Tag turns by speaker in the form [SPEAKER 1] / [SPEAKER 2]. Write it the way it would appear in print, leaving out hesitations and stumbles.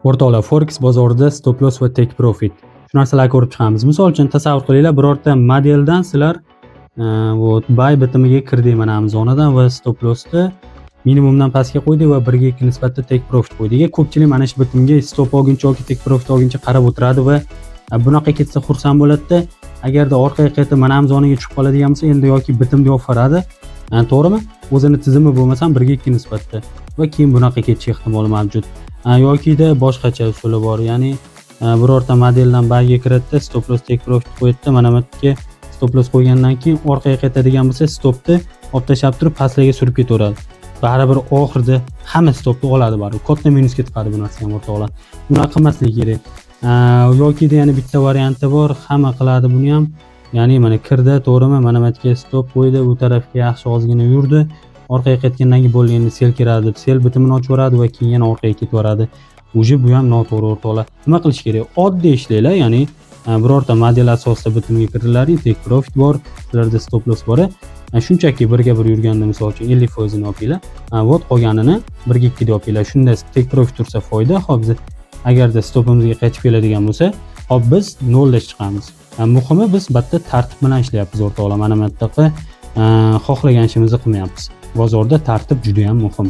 [SPEAKER 1] O'rtoqlar, forex bozorida stop loss va take profit shu narsalarni ko'rib chiqamiz. Misol uchun tasavvur qilinglar, birorta modeldan sizlar buy bitimiga kirdik mana bu zonadan va stop lossni minimumdan pastga qo'ydik va 1 ga 2 nisbatda take profit qo'ydik. Ko'pchilik mana shu bitimga stop olguncha yoki take profit olguncha qarab o'tiradi va bunaqa ketsa xursand bo'ladi. Agarda orqaga qaytib mana bu zonaga tushib qoladigan bo'lsa, endi yoki bitimni yo'qfaradi. To'g'rimi? O'zini tizimi bo'lmasa 1 ga 2 nisbatda va keyin bunaqa ketish ehtimoli mavjud. Yokida boshqacha usuli bor. Ya'ni birorta modeldan buyga kiradida stop loss take profit qo'yadi. Mana bu yerga stop loss qo'ygandan keyin orqaga qaytadigan bo'lsa, stopni olib tashlab turib pastlarga surib ketaveradi. Baribir oxirida hamma stopni oladi baribir. Katta minusga chiqadi bu narsa ham o'rtoqlar. Bunaqa qilmaslik kerak. Yokida yana bitta varianti bor, hamma qiladi buni ham. Ya'ni mana kirdi, to'g'rimi? Mana bu yerga stop qo'ydi, bu tarafga yaxshi ozgina yurdi. Orqaga qaytgandan keyin bo'ldi, endi sel kiradi, sel bitimini ochaveradi va keyin yana orqaga ketaveradi. Uje bu ham noto'g'ri o'rtoqlar. Nima qilish kerak? Oddiy ishlaylar, ya'ni birorta model asosida bitimga kirdilaring, take profit bor, sizlarda stop loss bor. Shunchaki 1 ga 1 yurganda misol uchun 50% ni olinglar. Vot qolganini 1 ga 2 deb olinglar. Shunda take profit tursa foyda. Hop biz agarda stopimizga qaytib keladigan bo'lsa, hop biz 0 da chiqamiz. Muhimi biz bitta tartib bilan ishlayapmiz o'rtoqlar. Mana bu yerda xohlagan ishimizni qilmayapmiz. Bozorda tartib juda ham muhim.